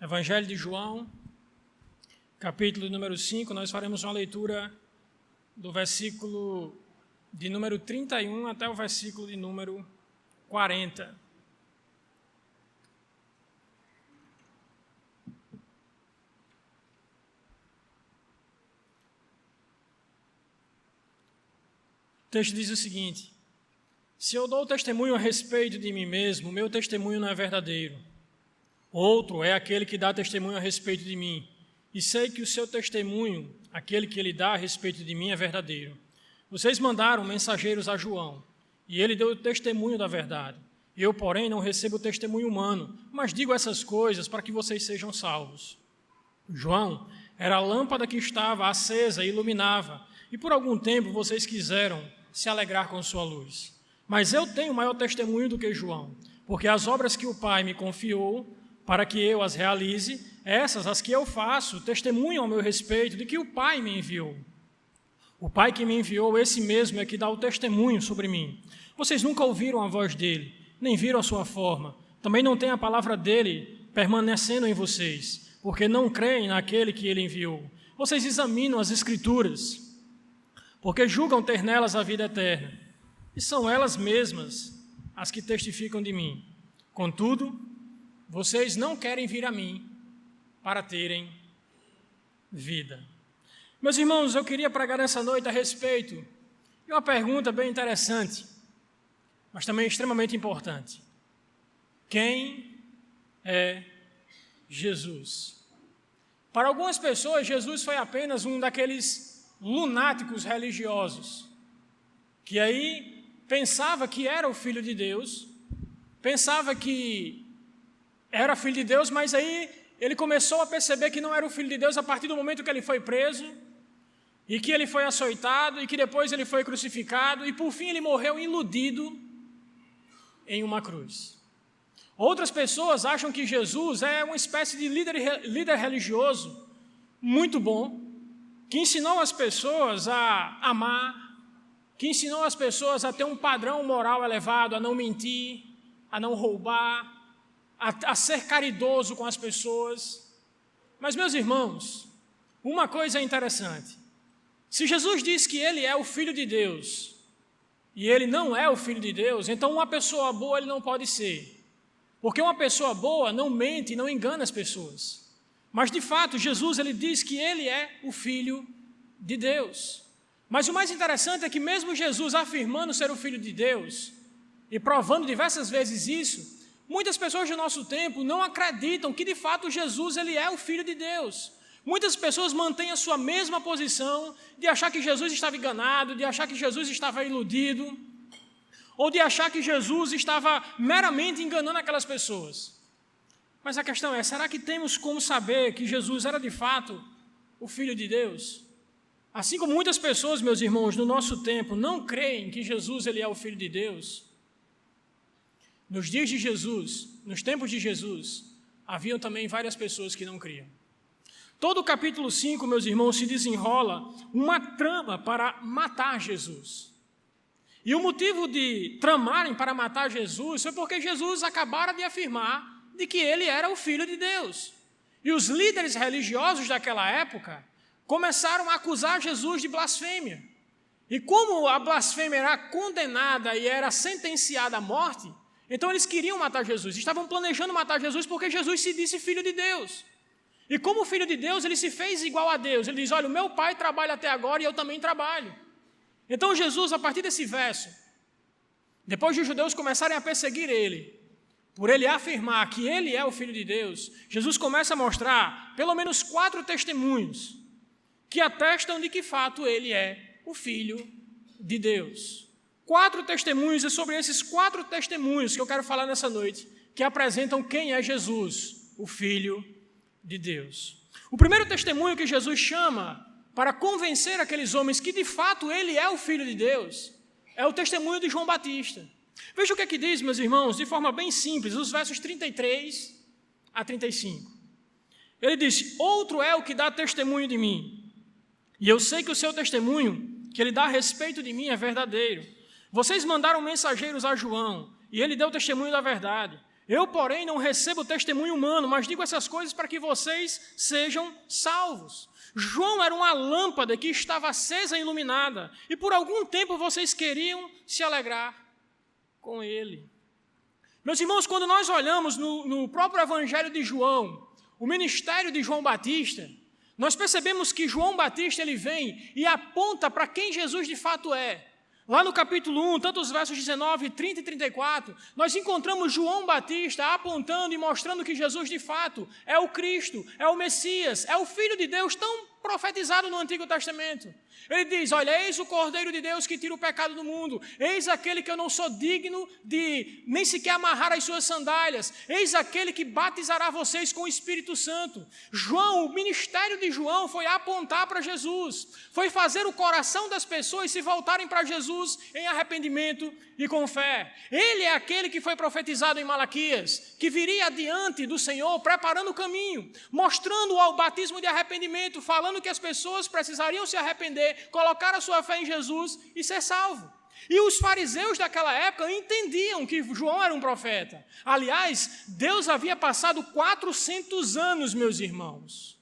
Evangelho de João, capítulo número 5, nós faremos uma leitura do versículo de número 31 até o versículo de número 40. O texto diz o seguinte: se eu dou testemunho a respeito de mim mesmo, meu testemunho não é verdadeiro. Outro é aquele que dá testemunho a respeito de mim, e sei que o seu testemunho, aquele que ele dá a respeito de mim, é verdadeiro. Vocês mandaram mensageiros a João, e ele deu testemunho da verdade. Eu, porém, não recebo testemunho humano, mas digo essas coisas para que vocês sejam salvos. João era a lâmpada que estava acesa e iluminava, e por algum tempo vocês quiseram se alegrar com sua luz. Mas eu tenho maior testemunho do que João, porque as obras que o Pai me confiou, para que eu as realize, essas, as que eu faço, testemunham ao meu respeito de que o Pai me enviou. O Pai que me enviou, esse mesmo é que dá o testemunho sobre mim. Vocês nunca ouviram a voz dele, nem viram a sua forma. Também não tem a palavra dele permanecendo em vocês, porque não creem naquele que ele enviou. Vocês examinam as Escrituras, porque julgam ter nelas a vida eterna, e são elas mesmas as que testificam de mim. Contudo, vocês não querem vir a mim para terem vida. Meus irmãos, eu queria pregar nessa noite a respeito de uma pergunta bem interessante, mas também extremamente importante. Quem é Jesus? Para algumas pessoas, Jesus foi apenas um daqueles lunáticos religiosos, que aí pensava que era o Filho de Deus, pensava que era filho de Deus, mas aí ele começou a perceber que não era o Filho de Deus a partir do momento que ele foi preso, e que ele foi açoitado, e que depois ele foi crucificado, e por fim ele morreu iludido em uma cruz. Outras pessoas acham que Jesus é uma espécie de líder religioso muito bom, que ensinou as pessoas a amar, que ensinou as pessoas a ter um padrão moral elevado, a não mentir, a não roubar, a ser caridoso com as pessoas. Mas, meus irmãos, uma coisa é interessante. Se Jesus diz que ele é o Filho de Deus, e ele não é o Filho de Deus, então uma pessoa boa ele não pode ser. Porque uma pessoa boa não mente e não engana as pessoas. Mas, de fato, Jesus ele diz que ele é o Filho de Deus. Mas o mais interessante é que mesmo Jesus afirmando ser o Filho de Deus, e provando diversas vezes isso, muitas pessoas do nosso tempo não acreditam que, de fato, Jesus ele é o Filho de Deus. Muitas pessoas mantêm a sua mesma posição de achar que Jesus estava enganado, de achar que Jesus estava iludido, ou de achar que Jesus estava meramente enganando aquelas pessoas. Mas a questão é, será que temos como saber que Jesus era, de fato, o Filho de Deus? Assim como muitas pessoas, meus irmãos, no nosso tempo, não creem que Jesus ele é o Filho de Deus, nos dias de Jesus, nos tempos de Jesus, haviam também várias pessoas que não criam. Todo o capítulo 5, meus irmãos, se desenrola uma trama para matar Jesus. E o motivo de tramarem para matar Jesus foi porque Jesus acabara de afirmar de que ele era o Filho de Deus. E os líderes religiosos daquela época começaram a acusar Jesus de blasfêmia. E como a blasfêmia era condenada e era sentenciada à morte, então eles queriam matar Jesus, estavam planejando matar Jesus porque Jesus se disse Filho de Deus. E como Filho de Deus, ele se fez igual a Deus. Ele diz, olha, o meu Pai trabalha até agora e eu também trabalho. Então Jesus, a partir desse verso, depois de os judeus começarem a perseguir ele, por ele afirmar que ele é o Filho de Deus, Jesus começa a mostrar pelo menos 4 testemunhos que atestam de que fato ele é o Filho de Deus. 4 testemunhos, e sobre esses 4 testemunhos que eu quero falar nessa noite, que apresentam quem é Jesus, o Filho de Deus. O primeiro testemunho que Jesus chama para convencer aqueles homens que de fato ele é o Filho de Deus, é o testemunho de João Batista. Veja o que é que diz, meus irmãos, de forma bem simples, os versos 33 a 35. Ele diz, outro é o que dá testemunho de mim, e eu sei que o seu testemunho, que ele dá a respeito de mim, é verdadeiro. Vocês mandaram mensageiros a João, e ele deu testemunho da verdade. Eu, porém, não recebo testemunho humano, mas digo essas coisas para que vocês sejam salvos. João era uma lâmpada que estava acesa e iluminada, e por algum tempo vocês queriam se alegrar com ele. Meus irmãos, quando nós olhamos no próprio Evangelho de João, o ministério de João Batista, nós percebemos que João Batista ele vem e aponta para quem Jesus de fato é. Lá no capítulo 1, tanto os versos 19, 30 e 34, nós encontramos João Batista apontando e mostrando que Jesus de fato é o Cristo, é o Messias, é o Filho de Deus tão profetizado no Antigo Testamento. Ele diz, olha, eis o Cordeiro de Deus que tira o pecado do mundo, eis aquele que eu não sou digno de nem sequer amarrar as suas sandálias, eis aquele que batizará vocês com o Espírito Santo. João, o ministério de João foi apontar para Jesus, foi fazer o coração das pessoas se voltarem para Jesus em arrependimento e com fé. Ele é aquele que foi profetizado em Malaquias, que viria adiante do Senhor, preparando o caminho, mostrando o batismo de arrependimento, falando que as pessoas precisariam se arrepender, colocar a sua fé em Jesus e ser salvo. E os fariseus daquela época entendiam que João era um profeta. Aliás, Deus havia passado 400 anos, meus irmãos.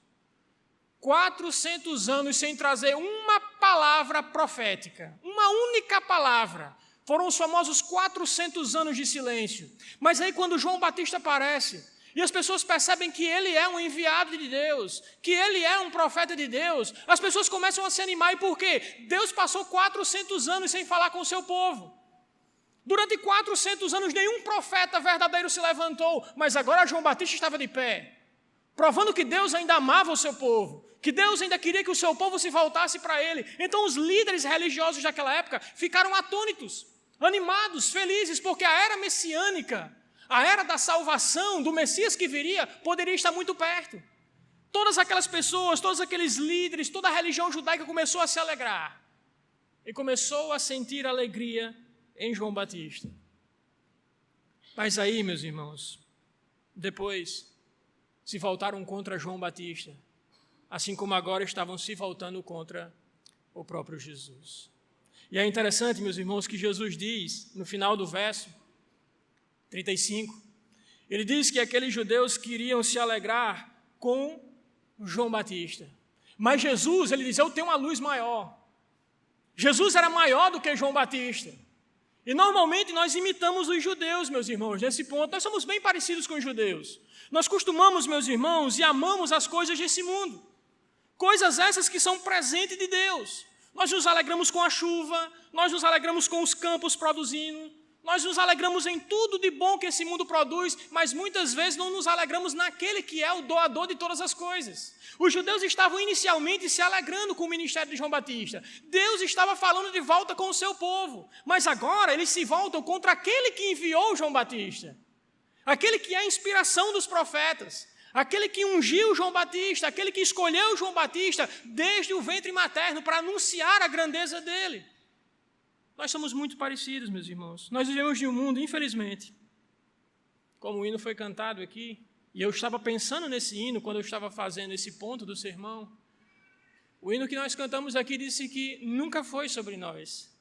400 anos sem trazer uma palavra profética, uma única palavra. Foram os famosos 400 anos de silêncio. Mas aí quando João Batista aparece, e as pessoas percebem que ele é um enviado de Deus, que ele é um profeta de Deus, as pessoas começam a se animar. E por quê? Deus passou 400 anos sem falar com o seu povo. Durante 400 anos nenhum profeta verdadeiro se levantou, mas agora João Batista estava de pé, provando que Deus ainda amava o seu povo, que Deus ainda queria que o seu povo se voltasse para ele. Então os líderes religiosos daquela época ficaram atônitos, animados, felizes, porque a era messiânica, a era da salvação, do Messias que viria, poderia estar muito perto. Todas aquelas pessoas, todos aqueles líderes, toda a religião judaica começou a se alegrar. E começou a sentir alegria em João Batista. Mas aí, meus irmãos, depois se voltaram contra João Batista, assim como agora estavam se voltando contra o próprio Jesus. E é interessante, meus irmãos, que Jesus diz, no final do verso 35, ele diz que aqueles judeus queriam se alegrar com João Batista. Mas Jesus, ele diz, eu tenho uma luz maior. Jesus era maior do que João Batista. E normalmente nós imitamos os judeus, meus irmãos, nesse ponto. Nós somos bem parecidos com os judeus. Nós costumamos, meus irmãos, e amamos as coisas desse mundo. Coisas essas que são presente de Deus. Nós nos alegramos com a chuva, nós nos alegramos com os campos produzindo, nós nos alegramos em tudo de bom que esse mundo produz, mas muitas vezes não nos alegramos naquele que é o doador de todas as coisas. Os judeus estavam inicialmente se alegrando com o ministério de João Batista. Deus estava falando de volta com o seu povo, mas agora eles se voltam contra aquele que enviou João Batista, aquele que é a inspiração dos profetas, aquele que ungiu João Batista, aquele que escolheu João Batista desde o ventre materno para anunciar a grandeza dele. Nós somos muito parecidos, meus irmãos. Nós vivemos de um mundo, infelizmente, como o hino foi cantado aqui, e eu estava pensando nesse hino quando eu estava fazendo esse ponto do sermão. O hino que nós cantamos aqui disse que nunca foi sobre nós.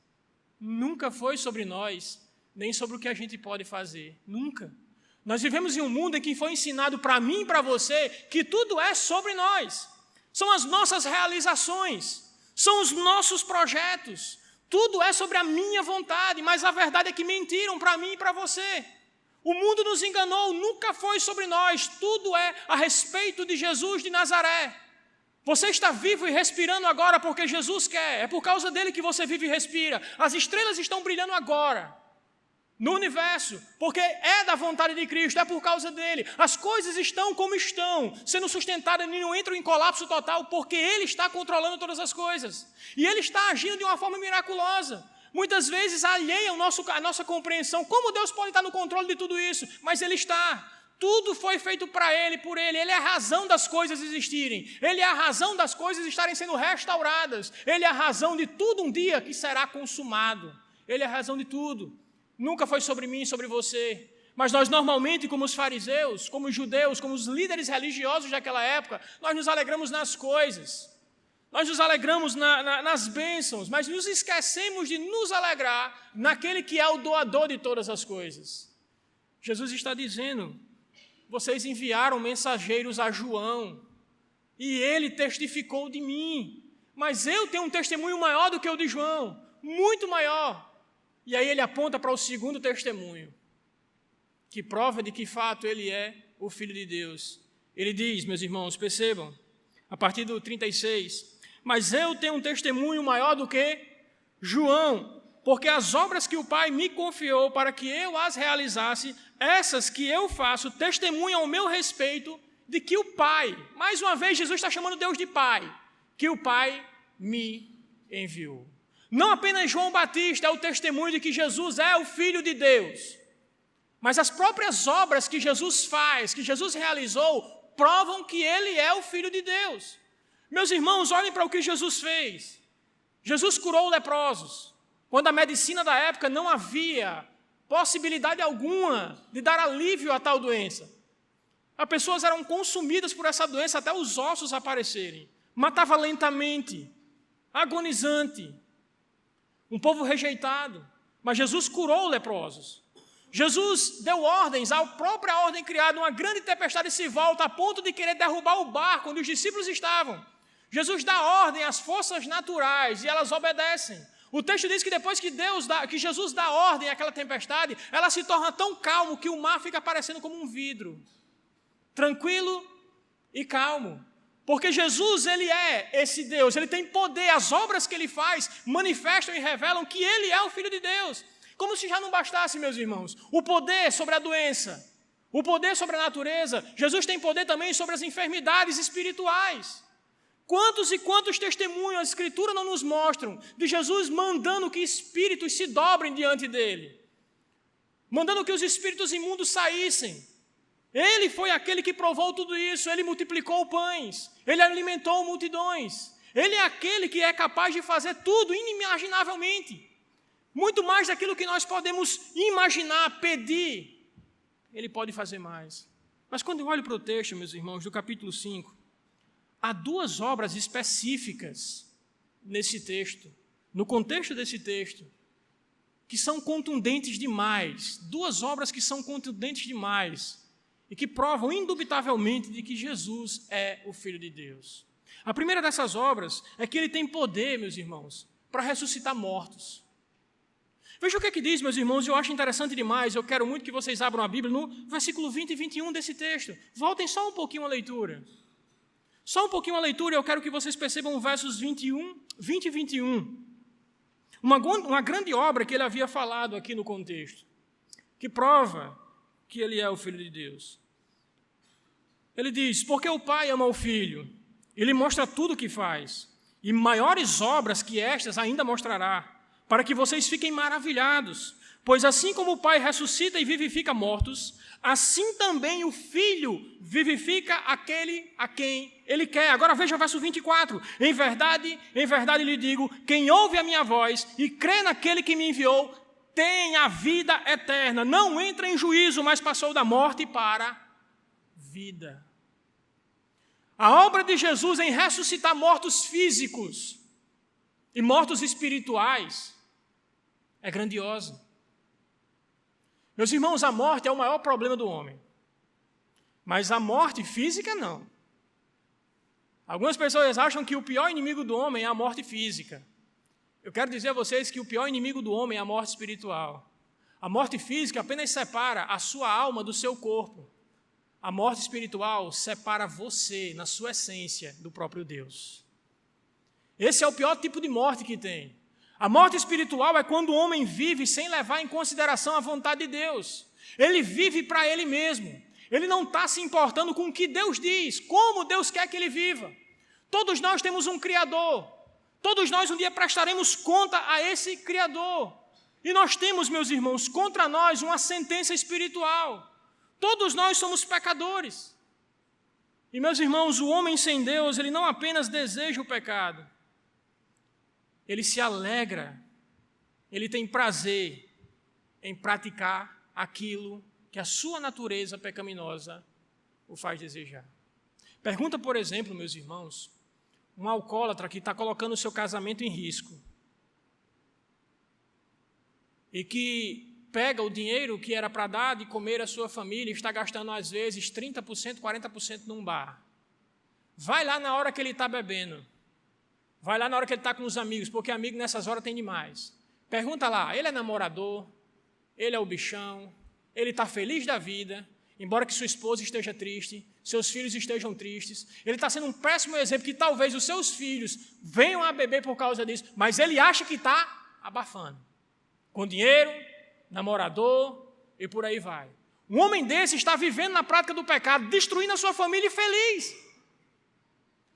Nunca foi sobre nós, nem sobre o que a gente pode fazer. Nunca. Nós vivemos em um mundo em que foi ensinado para mim e para você que tudo é sobre nós. São as nossas realizações, são os nossos projetos. Tudo é sobre a minha vontade, mas a verdade é que mentiram para mim e para você. O mundo nos enganou, nunca foi sobre nós, tudo é a respeito de Jesus de Nazaré. Você está vivo e respirando agora porque Jesus quer, é por causa dele que você vive e respira. As estrelas estão brilhando agora, no universo, porque é da vontade de Cristo, é por causa dele. As coisas estão como estão, sendo sustentadas e não entram em colapso total, porque ele está controlando todas as coisas. E ele está agindo de uma forma miraculosa. Muitas vezes alheia a nossa compreensão. Como Deus pode estar no controle de tudo isso? Mas ele está. Tudo foi feito para ele, por ele. Ele é a razão das coisas existirem. Ele é a razão das coisas estarem sendo restauradas. Ele é a razão de tudo um dia que será consumado. Ele é a razão de tudo. Nunca foi sobre mim e sobre você. Mas nós normalmente, como os fariseus, como os judeus, como os líderes religiosos daquela época, nós nos alegramos nas coisas. Nós nos alegramos nas bênçãos, mas nos esquecemos de nos alegrar naquele que é o doador de todas as coisas. Jesus está dizendo, vocês enviaram mensageiros a João, e ele testificou de mim, mas eu tenho um testemunho maior do que o de João, muito maior. E aí ele aponta para o segundo testemunho, que prova de que fato ele é o Filho de Deus. Ele diz, meus irmãos, percebam, a partir do 36, mas eu tenho um testemunho maior do que João, porque as obras que o Pai me confiou para que eu as realizasse, essas que eu faço, testemunham ao meu respeito de que o Pai, mais uma vez Jesus está chamando Deus de Pai, que o Pai me enviou. Não apenas João Batista é o testemunho de que Jesus é o Filho de Deus, mas as próprias obras que Jesus faz, que Jesus realizou, provam que ele é o Filho de Deus. Meus irmãos, olhem para o que Jesus fez. Jesus curou leprosos, quando a medicina da época não havia possibilidade alguma de dar alívio a tal doença. As pessoas eram consumidas por essa doença até os ossos aparecerem. Matava lentamente, agonizante. Um povo rejeitado. Mas Jesus curou leprosos. Jesus deu ordens, a própria ordem criada, uma grande tempestade se volta a ponto de querer derrubar o barco onde os discípulos estavam. Jesus dá ordem às forças naturais e elas obedecem. O texto diz que depois que Jesus dá ordem àquela tempestade, ela se torna tão calmo que o mar fica parecendo como um vidro. Tranquilo e calmo. Porque Jesus, ele é esse Deus, ele tem poder, as obras que ele faz manifestam e revelam que ele é o Filho de Deus. Como se já não bastasse, meus irmãos, o poder sobre a doença, o poder sobre a natureza, Jesus tem poder também sobre as enfermidades espirituais. Quantos e quantos testemunhos a Escritura não nos mostram de Jesus mandando que espíritos se dobrem diante dele, mandando que os espíritos imundos saíssem. Ele foi aquele que provou tudo isso, ele multiplicou pães, ele alimentou multidões, ele é aquele que é capaz de fazer tudo inimaginavelmente, muito mais daquilo que nós podemos imaginar, pedir, ele pode fazer mais. Mas quando eu olho para o texto, meus irmãos, do capítulo 5, há duas obras específicas nesse texto, no contexto desse texto, que são contundentes demais, duas obras que são contundentes demais, e que provam indubitavelmente de que Jesus é o Filho de Deus. A primeira dessas obras é que ele tem poder, meus irmãos, para ressuscitar mortos. Veja o que é que diz, meus irmãos, e eu acho interessante demais, eu quero muito que vocês abram a Bíblia no versículo 20 e 21 desse texto. Voltem só um pouquinho a leitura. Só um pouquinho a leitura, eu quero que vocês percebam os versos 20 e 21. Uma grande obra que ele havia falado aqui no contexto, que prova que ele é o Filho de Deus. Ele diz, porque o Pai ama o Filho, ele mostra tudo o que faz, e maiores obras que estas ainda mostrará, para que vocês fiquem maravilhados, pois assim como o Pai ressuscita e vivifica mortos, assim também o Filho vivifica aquele a quem ele quer. Agora veja o verso 24. Em verdade lhe digo, quem ouve a minha voz e crê naquele que me enviou, tem a vida eterna, não entra em juízo, mas passou da morte para a vida. A obra de Jesus em ressuscitar mortos físicos e mortos espirituais é grandiosa. Meus irmãos, a morte é o maior problema do homem, mas a morte física não. Algumas pessoas acham que o pior inimigo do homem é a morte física. Eu quero dizer a vocês que o pior inimigo do homem é a morte espiritual. A morte física apenas separa a sua alma do seu corpo. A morte espiritual separa você, na sua essência, do próprio Deus. Esse é o pior tipo de morte que tem. A morte espiritual é quando o homem vive sem levar em consideração a vontade de Deus. Ele vive para ele mesmo. Ele não está se importando com o que Deus diz, como Deus quer que ele viva. Todos nós temos um Criador. Todos nós um dia prestaremos conta a esse Criador. E nós temos, meus irmãos, contra nós uma sentença espiritual. Todos nós somos pecadores. E, meus irmãos, o homem sem Deus, ele não apenas deseja o pecado, ele se alegra, ele tem prazer em praticar aquilo que a sua natureza pecaminosa o faz desejar. Pergunta, por exemplo, meus irmãos, um alcoólatra que está colocando o seu casamento em risco e que pega o dinheiro que era para dar de comer à sua família e está gastando, às vezes, 30%, 40% num bar. Vai lá na hora que ele está bebendo. Vai lá na hora que ele está com os amigos, porque amigo nessas horas tem demais. Pergunta lá, ele é namorador? Ele é o bichão? Ele está feliz da vida? Embora que sua esposa esteja triste, seus filhos estejam tristes. Ele está sendo um péssimo exemplo, que talvez os seus filhos venham a beber por causa disso, mas ele acha que está abafando. Com dinheiro, namorador e por aí vai. Um homem desse está vivendo na prática do pecado, destruindo a sua família e feliz.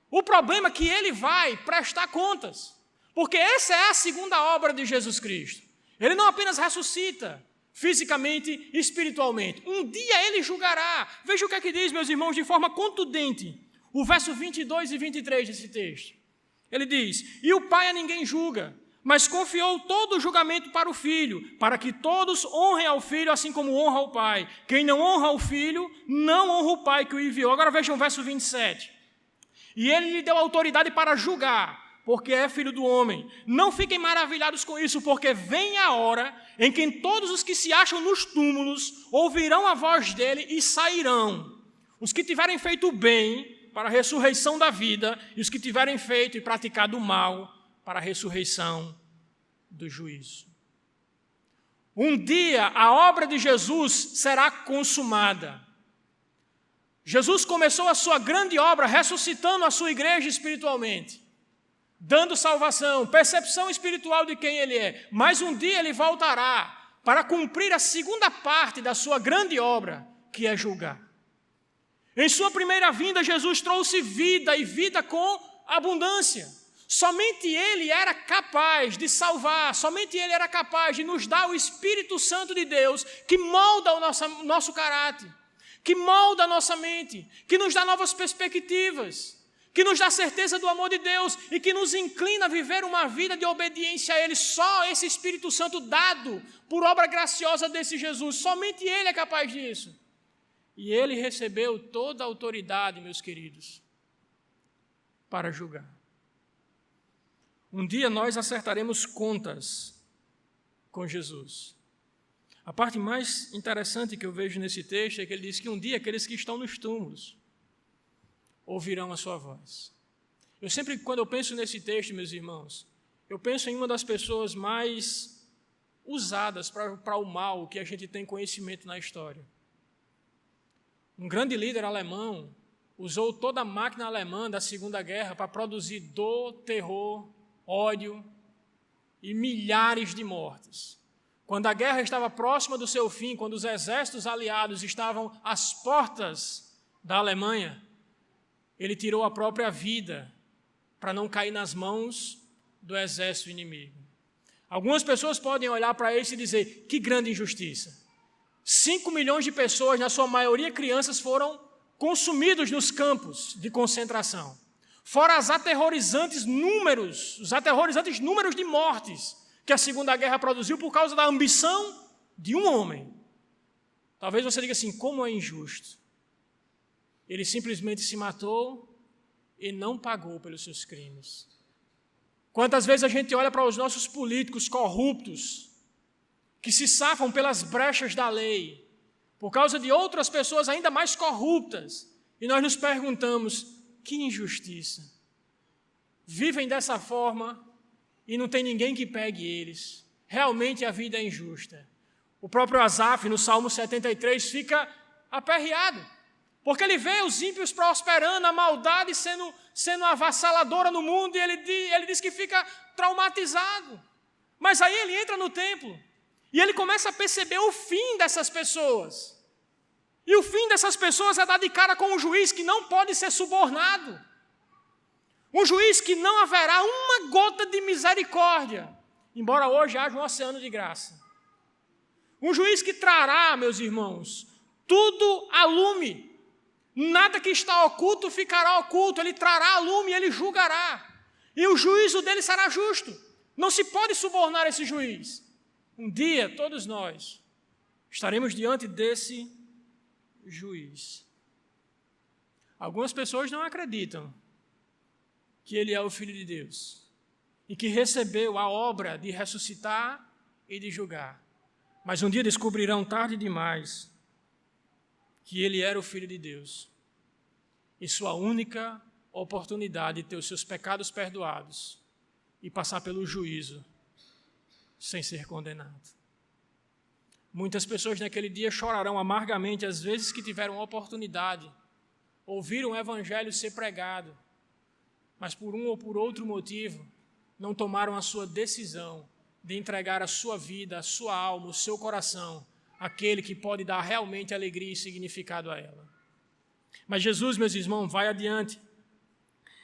O problema é que ele vai prestar contas, porque essa é a segunda obra de Jesus Cristo. Ele não apenas ressuscita fisicamente e espiritualmente. Um dia ele julgará. Veja o que é que diz, meus irmãos, de forma contundente, o verso 22 e 23 desse texto. Ele diz, e o Pai a ninguém julga, mas confiou todo o julgamento para o Filho, para que todos honrem ao Filho, assim como honra o Pai. Quem não honra o Filho, não honra o Pai que o enviou. Agora vejam o verso 27. E ele lhe deu autoridade para julgar, porque é filho do homem. Não fiquem maravilhados com isso, porque vem a hora em que todos os que se acham nos túmulos ouvirão a voz dele e sairão. Os que tiverem feito o bem para a ressurreição da vida, e os que tiverem feito e praticado o mal para a ressurreição do juízo. Um dia a obra de Jesus será consumada. Jesus começou a sua grande obra ressuscitando a sua igreja espiritualmente, dando salvação, percepção espiritual de quem ele é. Mas um dia ele voltará para cumprir a segunda parte da sua grande obra, que é julgar. Em sua primeira vinda, Jesus trouxe vida e vida com abundância. Somente Ele era capaz de salvar, somente Ele era capaz de nos dar o Espírito Santo de Deus, que molda o nosso caráter, que molda a nossa mente, que nos dá novas perspectivas, que nos dá certeza do amor de Deus e que nos inclina a viver uma vida de obediência a Ele. Só esse Espírito Santo dado por obra graciosa desse Jesus, somente Ele é capaz disso. E Ele recebeu toda a autoridade, meus queridos, para julgar. Um dia nós acertaremos contas com Jesus. A parte mais interessante que eu vejo nesse texto é que ele diz que um dia aqueles que estão nos túmulos ouvirão a sua voz. Eu sempre, quando eu penso nesse texto, meus irmãos, eu penso em uma das pessoas mais usadas para o mal que a gente tem conhecimento na história. Um grande líder alemão usou toda a máquina alemã da Segunda Guerra para produzir dor, terror, ódio e milhares de mortes. Quando a guerra estava próxima do seu fim, quando os exércitos aliados estavam às portas da Alemanha, ele tirou a própria vida para não cair nas mãos do exército inimigo. Algumas pessoas podem olhar para isso e dizer, que grande injustiça. 5 milhões de pessoas, na sua maioria crianças, foram consumidos nos campos de concentração. Fora os aterrorizantes números de mortes que a Segunda Guerra produziu por causa da ambição de um homem. Talvez você diga assim, como é injusto. Ele simplesmente se matou e não pagou pelos seus crimes. Quantas vezes a gente olha para os nossos políticos corruptos, que se safam pelas brechas da lei, por causa de outras pessoas ainda mais corruptas, e nós nos perguntamos, que injustiça. Vivem dessa forma e não tem ninguém que pegue eles. Realmente a vida é injusta. O próprio Asaf, no Salmo 73, fica aperreado, porque ele vê os ímpios prosperando, a maldade sendo avassaladora no mundo, e ele diz que fica traumatizado. Mas aí ele entra no templo e ele começa a perceber o fim dessas pessoas. E o fim dessas pessoas é dar de cara com um juiz que não pode ser subornado. Um juiz que não haverá uma gota de misericórdia, embora hoje haja um oceano de graça. Um juiz que trará, meus irmãos, tudo a lume. Nada que está oculto ficará oculto. Ele trará a lume e ele julgará. E o juízo dele será justo. Não se pode subornar esse juiz. Um dia, todos nós estaremos diante desse juiz. Algumas pessoas não acreditam que ele é o Filho de Deus e que recebeu a obra de ressuscitar e de julgar. Mas um dia descobrirão tarde demais que ele era o Filho de Deus. E sua única oportunidade de ter os seus pecados perdoados e passar pelo juízo sem ser condenado. Muitas pessoas naquele dia chorarão amargamente as vezes que tiveram a oportunidade, ouviram o evangelho ser pregado, mas por um ou por outro motivo não tomaram a sua decisão de entregar a sua vida, a sua alma, o seu coração àquele que pode dar realmente alegria e significado a ela. Mas Jesus, meus irmãos, vai adiante.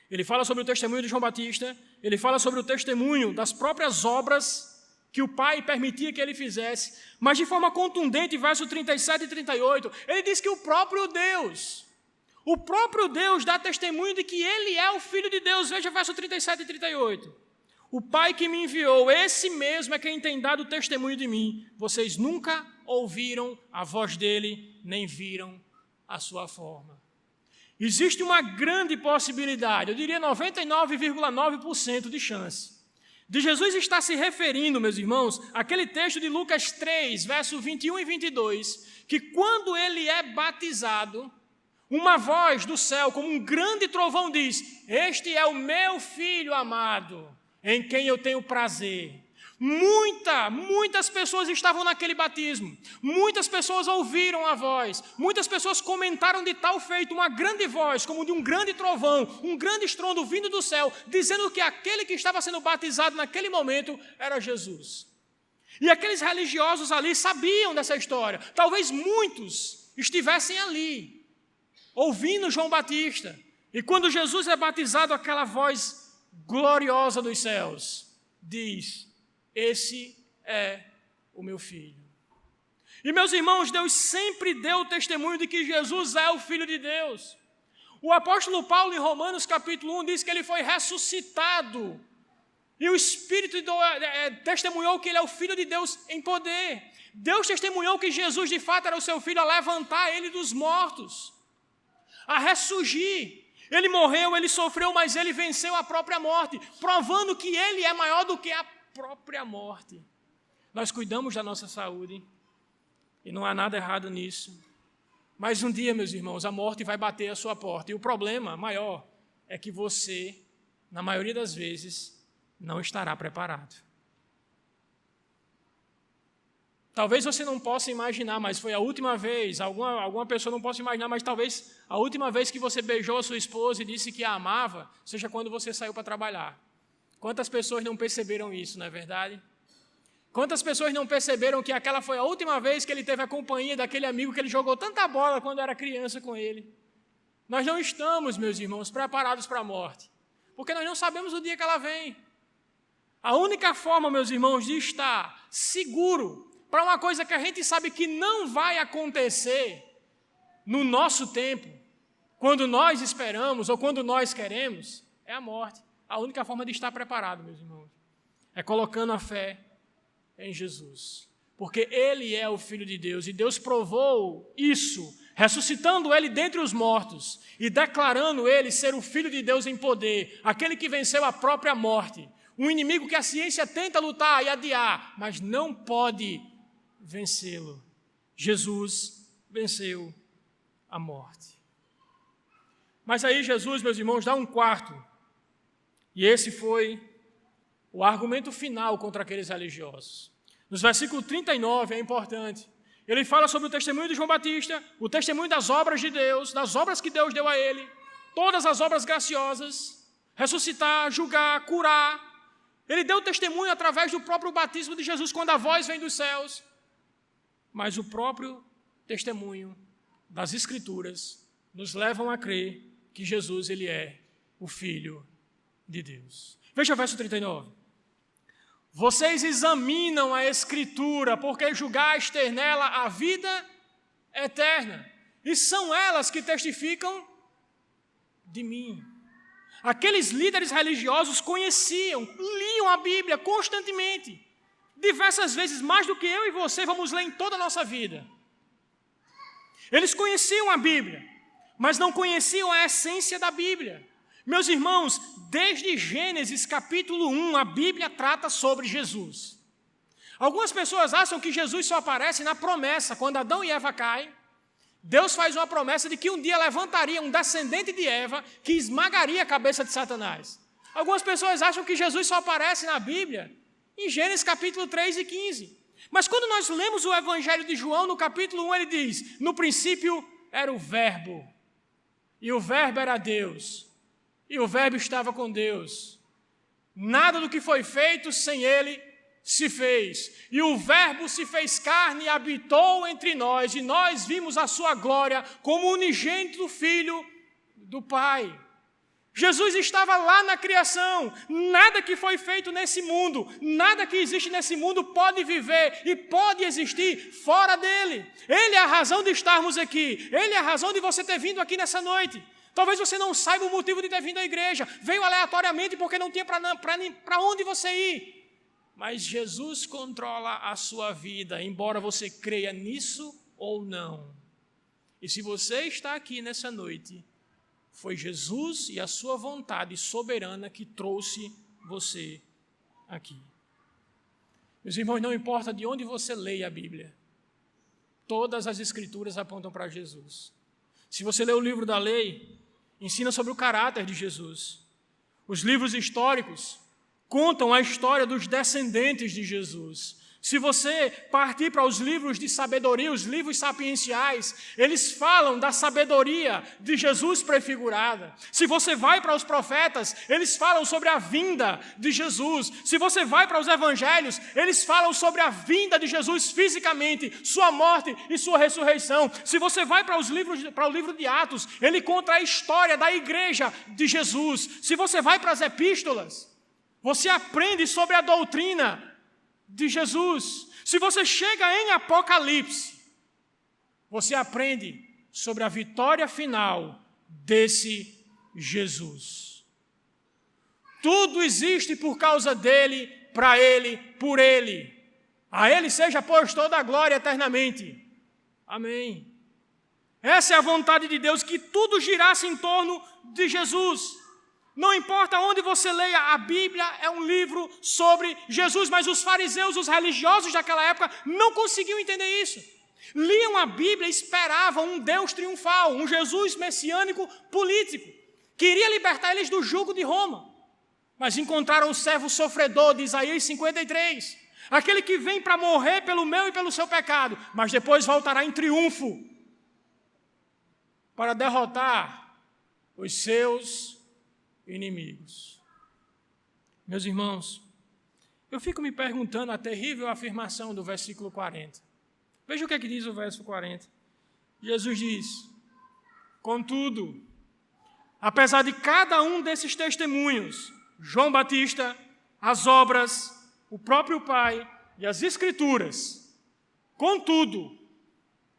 Ele fala sobre o testemunho de João Batista, ele fala sobre o testemunho das próprias obras que o Pai permitia que ele fizesse, mas de forma contundente, verso 37 e 38, ele diz que o próprio Deus dá testemunho de que ele é o Filho de Deus. Veja verso 37 e 38. O Pai que me enviou, esse mesmo é quem tem dado testemunho de mim. Vocês nunca ouviram a voz dele, nem viram a sua forma. Existe uma grande possibilidade, eu diria 99,9% de chance, de Jesus estar se referindo, meus irmãos, àquele texto de Lucas 3, versos 21 e 22, que quando ele é batizado, uma voz do céu, como um grande trovão, diz: este é o meu Filho amado, em quem eu tenho prazer. Muitas pessoas estavam naquele batismo, muitas pessoas ouviram a voz, muitas pessoas comentaram de tal feito uma grande voz, como de um grande trovão, um grande estrondo vindo do céu, dizendo que aquele que estava sendo batizado naquele momento era Jesus. E aqueles religiosos ali sabiam dessa história, talvez muitos estivessem ali, ouvindo João Batista, e quando Jesus é batizado, aquela voz gloriosa dos céus diz: esse é o meu Filho. E, meus irmãos, Deus sempre deu testemunho de que Jesus é o Filho de Deus. O apóstolo Paulo, em Romanos capítulo 1, diz que ele foi ressuscitado. E o Espírito testemunhou que ele é o Filho de Deus em poder. Deus testemunhou que Jesus, de fato, era o seu Filho, a levantar ele dos mortos, a ressurgir. Ele morreu, ele sofreu, mas ele venceu a própria morte, provando que ele é maior do que a própria morte. Nós cuidamos da nossa saúde e não há nada errado nisso. Mas um dia, meus irmãos, a morte vai bater à sua porta. E o problema maior é que você, na maioria das vezes, não estará preparado. Talvez você não possa imaginar, mas foi a última vez, alguma pessoa não possa imaginar, mas talvez a última vez que você beijou a sua esposa e disse que a amava, seja quando você saiu para trabalhar. Quantas pessoas não perceberam isso, não é verdade? Quantas pessoas não perceberam que aquela foi a última vez que ele teve a companhia daquele amigo que ele jogou tanta bola quando era criança com ele? Nós não estamos, meus irmãos, preparados para a morte, porque nós não sabemos o dia que ela vem. A única forma, meus irmãos, de estar seguro para uma coisa que a gente sabe que não vai acontecer no nosso tempo, quando nós esperamos ou quando nós queremos, é a morte. A única forma de estar preparado, meus irmãos, é colocando a fé em Jesus, porque Ele é o Filho de Deus, e Deus provou isso, ressuscitando Ele dentre os mortos e declarando Ele ser o Filho de Deus em poder, aquele que venceu a própria morte, um inimigo que a ciência tenta lutar e adiar, mas não pode vencê-lo. Jesus venceu a morte. Mas aí Jesus, meus irmãos, dá um quarto, e esse foi o argumento final contra aqueles religiosos. Nos versículos 39, é importante, ele fala sobre o testemunho de João Batista, o testemunho das obras de Deus, das obras que Deus deu a ele, todas as obras graciosas, ressuscitar, julgar, curar. Ele deu testemunho através do próprio batismo de Jesus, quando a voz vem dos céus. Mas o próprio testemunho das Escrituras nos levam a crer que Jesus, ele é o Filho de Deus. Veja o verso 39. Vocês examinam a Escritura, porque julgastes ter nela a vida eterna, e são elas que testificam de mim. Aqueles líderes religiosos conheciam, liam a Bíblia constantemente, diversas vezes, mais do que eu e você vamos ler em toda a nossa vida. Eles conheciam a Bíblia, mas não conheciam a essência da Bíblia. Meus irmãos, desde Gênesis capítulo 1, a Bíblia trata sobre Jesus. Algumas pessoas acham que Jesus só aparece na promessa. Quando Adão e Eva caem, Deus faz uma promessa de que um dia levantaria um descendente de Eva que esmagaria a cabeça de Satanás. Algumas pessoas acham que Jesus só aparece na Bíblia, em Gênesis capítulo 3 e 15. Mas quando nós lemos o Evangelho de João, no capítulo 1, ele diz: no princípio era o Verbo, e o Verbo era Deus, e o Verbo estava com Deus. Nada do que foi feito sem ele se fez. E o Verbo se fez carne e habitou entre nós, e nós vimos a sua glória como unigênito Filho do Pai. Jesus estava lá na criação. Nada que foi feito nesse mundo, nada que existe nesse mundo pode viver e pode existir fora dele. Ele é a razão de estarmos aqui. Ele é a razão de você ter vindo aqui nessa noite. Talvez você não saiba o motivo de ter vindo à igreja. Veio aleatoriamente porque não tinha para onde você ir. Mas Jesus controla a sua vida, embora você creia nisso ou não. E se você está aqui nessa noite, foi Jesus e a sua vontade soberana que trouxe você aqui. Meus irmãos, não importa de onde você leia a Bíblia, todas as Escrituras apontam para Jesus. Se você lê o livro da lei, ensina sobre o caráter de Jesus. Os livros históricos contam a história dos descendentes de Jesus. Se você partir para os livros de sabedoria, os livros sapienciais, eles falam da sabedoria de Jesus prefigurada. Se você vai para os profetas, eles falam sobre a vinda de Jesus. Se você vai para os evangelhos, eles falam sobre a vinda de Jesus fisicamente, sua morte e sua ressurreição. Se você vai para o livro de Atos, ele conta a história da igreja de Jesus. Se você vai para as epístolas, você aprende sobre a doutrina de Jesus. Se você chega em Apocalipse, você aprende sobre a vitória final desse Jesus. Tudo existe por causa dele, para ele, por ele. A ele seja, pois, toda a glória eternamente. Amém. Essa é a vontade de Deus, que tudo girasse em torno de Jesus. Não importa onde você leia, a Bíblia é um livro sobre Jesus, mas os fariseus, os religiosos daquela época, não conseguiam entender isso. Liam a Bíblia e esperavam um Deus triunfal, um Jesus messiânico político, que iria libertar eles do jugo de Roma. Mas encontraram o servo sofredor de Isaías 53, aquele que vem para morrer pelo meu e pelo seu pecado, mas depois voltará em triunfo para derrotar os seus inimigos. Meus irmãos, eu fico me perguntando a terrível afirmação do versículo 40. Veja o que é que diz o verso 40. Jesus diz: contudo, apesar de cada um desses testemunhos, João Batista, as obras, o próprio Pai e as Escrituras, contudo,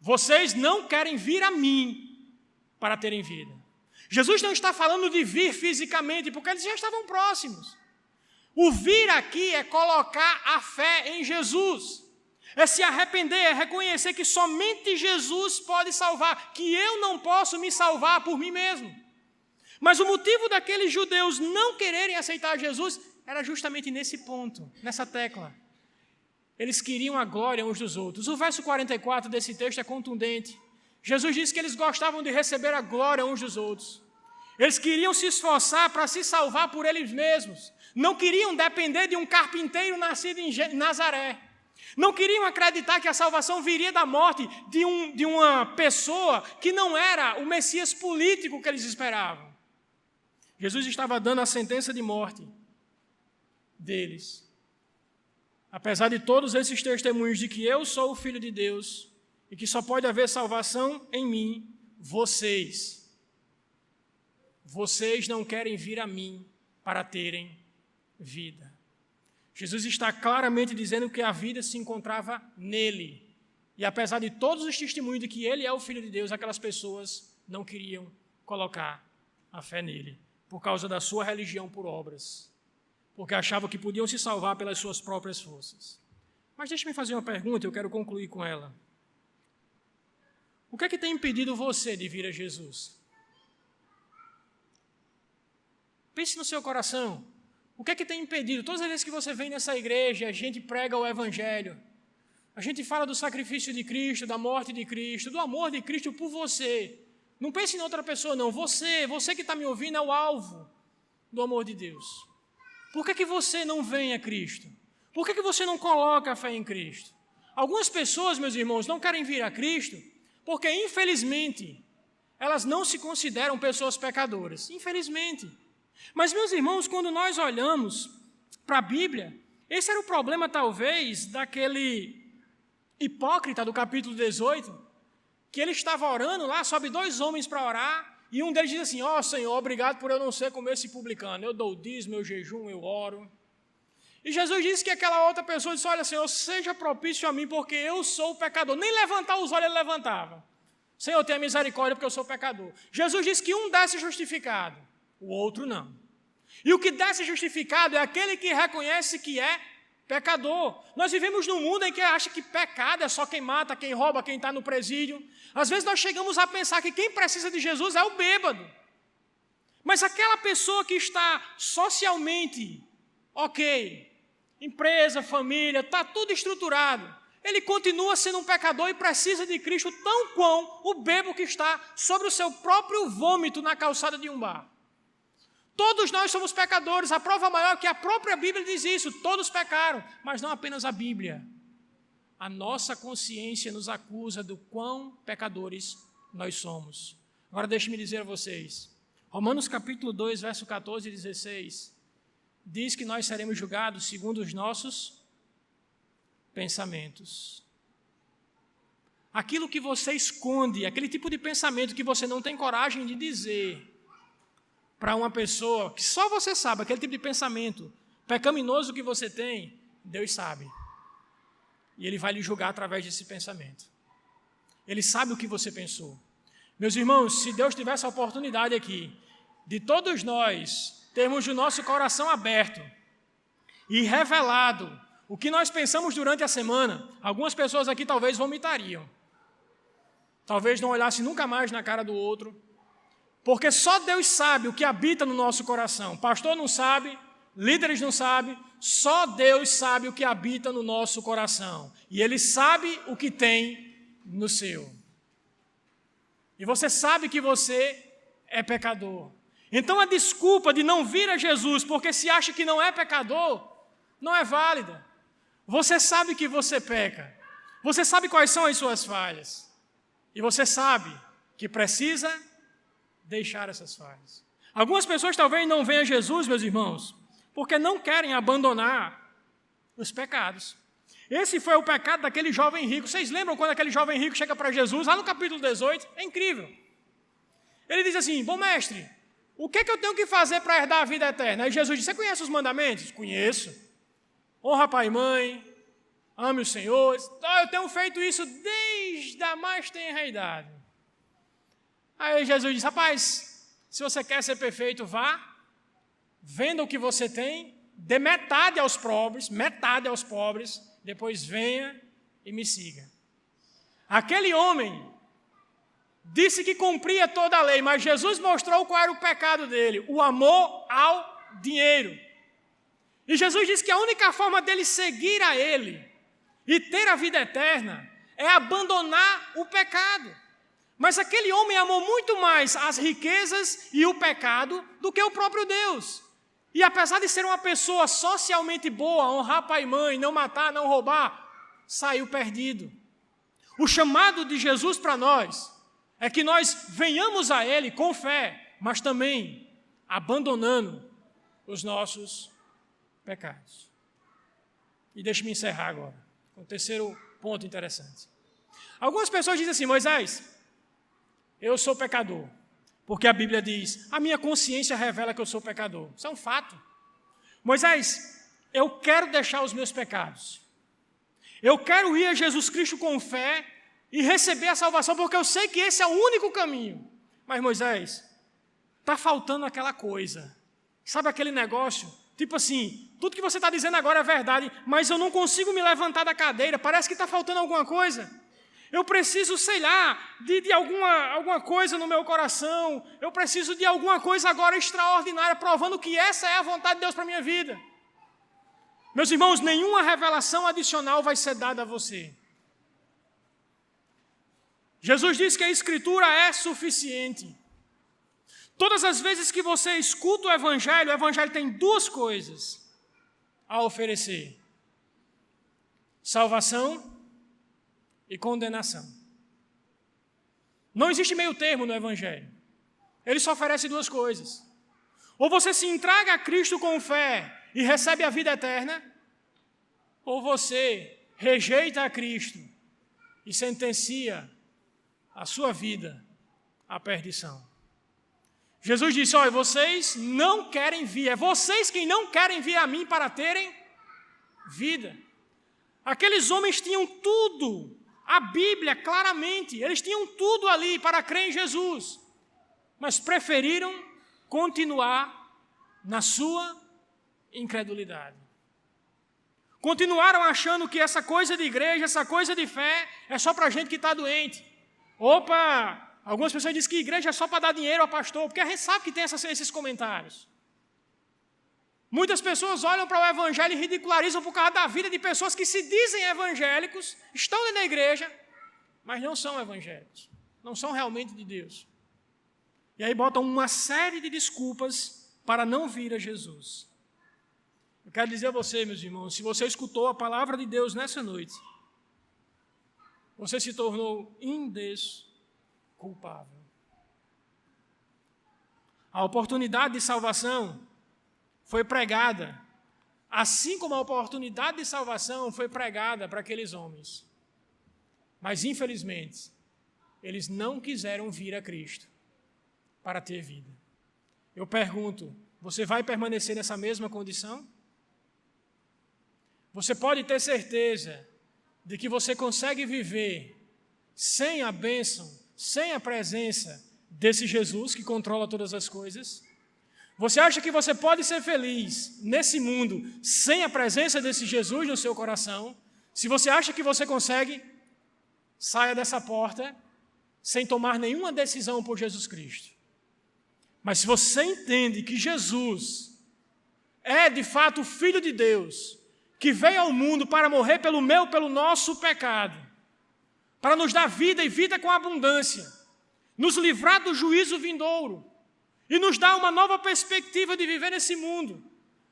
vocês não querem vir a mim para terem vida. Jesus não está falando de vir fisicamente, porque eles já estavam próximos. O vir aqui é colocar a fé em Jesus. É se arrepender, é reconhecer que somente Jesus pode salvar, que eu não posso me salvar por mim mesmo. Mas o motivo daqueles judeus não quererem aceitar Jesus era justamente nesse ponto, nessa tecla. Eles queriam a glória uns dos outros. O verso 44 desse texto é contundente. Jesus disse que eles gostavam de receber a glória uns dos outros. Eles queriam se esforçar para se salvar por eles mesmos. Não queriam depender de um carpinteiro nascido em Nazaré. Não queriam acreditar que a salvação viria da morte de uma pessoa que não era o Messias político que eles esperavam. Jesus estava dando a sentença de morte deles. Apesar de todos esses testemunhos de que eu sou o Filho de Deus, e que só pode haver salvação em mim, vocês não querem vir a mim para terem vida. Jesus está claramente dizendo que a vida se encontrava nele. E apesar de todos os testemunhos de que ele é o Filho de Deus, aquelas pessoas não queriam colocar a fé nele, por causa da sua religião por obras, porque achavam que podiam se salvar pelas suas próprias forças. Mas deixe-me fazer uma pergunta, eu quero concluir com ela. O que é que tem impedido você de vir a Jesus? Pense no seu coração. O que é que tem impedido? Todas as vezes que você vem nessa igreja, a gente prega o Evangelho, a gente fala do sacrifício de Cristo, da morte de Cristo, do amor de Cristo por você. Não pense em outra pessoa, não. Você que está me ouvindo é o alvo do amor de Deus. Por que você não vem a Cristo? Por que você não coloca a fé em Cristo? Algumas pessoas, meus irmãos, não querem vir a Cristo porque, infelizmente, elas não se consideram pessoas pecadoras. Infelizmente. Mas, meus irmãos, quando nós olhamos para a Bíblia, esse era o problema, talvez, daquele hipócrita do capítulo 18, que ele estava orando lá, sobe 2 homens para orar, e um deles diz assim, Senhor, obrigado por eu não ser como esse publicano, eu dou o dízimo, eu jejum, eu oro. E Jesus disse que aquela outra pessoa disse, olha, Senhor, seja propício a mim, porque eu sou pecador. Nem levantar os olhos ele levantava. Senhor, tenha misericórdia, porque eu sou pecador. Jesus disse que um desce justificado, o outro não. E o que desce justificado é aquele que reconhece que é pecador. Nós vivemos num mundo em que acha que pecado é só quem mata, quem rouba, quem está no presídio. Às vezes nós chegamos a pensar que quem precisa de Jesus é o bêbado. Mas aquela pessoa que está socialmente ok, empresa, família, está tudo estruturado, ele continua sendo um pecador e precisa de Cristo tão quão o bêbado que está sobre o seu próprio vômito na calçada de um bar. Todos nós somos pecadores, a prova maior é que a própria Bíblia diz isso, todos pecaram, mas não apenas a Bíblia. A nossa consciência nos acusa do quão pecadores nós somos. Agora deixe-me dizer a vocês, Romanos capítulo 2, verso 14 e 16, diz que nós seremos julgados segundo os nossos pensamentos. Aquilo que você esconde, aquele tipo de pensamento que você não tem coragem de dizer para uma pessoa que só você sabe, aquele tipo de pensamento pecaminoso que você tem, Deus sabe. E Ele vai lhe julgar através desse pensamento. Ele sabe o que você pensou. Meus irmãos, se Deus tivesse a oportunidade aqui de todos nós termos o nosso coração aberto e revelado o que nós pensamos durante a semana, algumas pessoas aqui talvez vomitariam. Talvez não olhassem nunca mais na cara do outro, porque só Deus sabe o que habita no nosso coração. Pastor não sabe, líderes não sabem, só Deus sabe o que habita no nosso coração. E Ele sabe o que tem no seu. E você sabe que você é pecador. Então a desculpa de não vir a Jesus porque se acha que não é pecador, não é válida. Você sabe que você peca. Você sabe quais são as suas falhas. E você sabe que precisa deixar essas falhas. Algumas pessoas talvez não venham a Jesus, meus irmãos, porque não querem abandonar os pecados. Esse foi o pecado daquele jovem rico. Vocês lembram quando aquele jovem rico chega para Jesus, lá no capítulo 18? É incrível. Ele diz assim, bom mestre, o que eu tenho que fazer para herdar a vida eterna? Aí Jesus diz, você conhece os mandamentos? Conheço. Honra pai e mãe, ame o Senhor. Eu tenho feito isso desde a mais tenra idade. Aí Jesus diz, rapaz, se você quer ser perfeito, vá, venda o que você tem, dê metade aos pobres, depois venha e me siga. Aquele homem disse que cumpria toda a lei, mas Jesus mostrou qual era o pecado dele, o amor ao dinheiro. E Jesus disse que a única forma dele seguir a ele e ter a vida eterna é abandonar o pecado. Mas aquele homem amou muito mais as riquezas e o pecado do que o próprio Deus. E apesar de ser uma pessoa socialmente boa, honrar pai e mãe, não matar, não roubar, saiu perdido. O chamado de Jesus para nós é que nós venhamos a Ele com fé, mas também abandonando os nossos pecados. E deixe-me encerrar agora com o terceiro ponto interessante. Algumas pessoas dizem assim, Moisés, eu sou pecador, porque a Bíblia diz, a minha consciência revela que eu sou pecador. Isso é um fato. Moisés, eu quero deixar os meus pecados. Eu quero ir a Jesus Cristo com fé e receber a salvação, porque eu sei que esse é o único caminho. Mas, Moisés, está faltando aquela coisa. Sabe aquele negócio? Tipo assim, tudo que você está dizendo agora é verdade, mas eu não consigo me levantar da cadeira, parece que está faltando alguma coisa. Eu preciso, sei lá, de alguma coisa no meu coração. Eu preciso de alguma coisa agora extraordinária, provando que essa é a vontade de Deus para a minha vida. Meus irmãos, nenhuma revelação adicional vai ser dada a você. Jesus diz que a Escritura é suficiente. Todas as vezes que você escuta o Evangelho tem duas coisas a oferecer: salvação e condenação. Não existe meio termo no Evangelho. Ele só oferece duas coisas. Ou você se entrega a Cristo com fé e recebe a vida eterna, ou você rejeita a Cristo e sentencia a sua vida à perdição. Jesus disse: olha, vocês não querem vir, é vocês quem não querem vir a mim para terem vida. Aqueles homens tinham tudo, a Bíblia claramente, eles tinham tudo ali para crer em Jesus, mas preferiram continuar na sua incredulidade. Continuaram achando que essa coisa de igreja, essa coisa de fé, é só para gente que está doente. Opa, algumas pessoas dizem que igreja é só para dar dinheiro ao pastor, porque a gente sabe que tem esses comentários. Muitas pessoas olham para o Evangelho e ridicularizam por causa da vida de pessoas que se dizem evangélicos, estão dentro da igreja, mas não são evangélicos, não são realmente de Deus. E aí botam uma série de desculpas para não vir a Jesus. Eu quero dizer a você, meus irmãos, se você escutou a palavra de Deus nessa noite, você se tornou indesculpável. A oportunidade de salvação foi pregada, assim como a oportunidade de salvação foi pregada para aqueles homens. Mas, infelizmente, eles não quiseram vir a Cristo para ter vida. Eu pergunto, você vai permanecer nessa mesma condição? Você pode ter certeza de que você consegue viver sem a bênção, sem a presença desse Jesus que controla todas as coisas? Você acha que você pode ser feliz nesse mundo sem a presença desse Jesus no seu coração? Se você acha que você consegue, saia dessa porta sem tomar nenhuma decisão por Jesus Cristo. Mas se você entende que Jesus é de fato o Filho de Deus, que veio ao mundo para morrer pelo nosso pecado, para nos dar vida e vida com abundância, nos livrar do juízo vindouro e nos dar uma nova perspectiva de viver nesse mundo,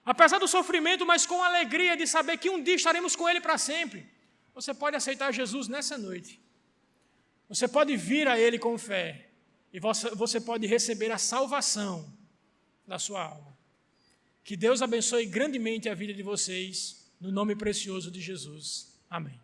apesar do sofrimento, mas com alegria de saber que um dia estaremos com Ele para sempre. Você pode aceitar Jesus nessa noite. Você pode vir a Ele com fé e você pode receber a salvação da sua alma. Que Deus abençoe grandemente a vida de vocês, no nome precioso de Jesus. Amém.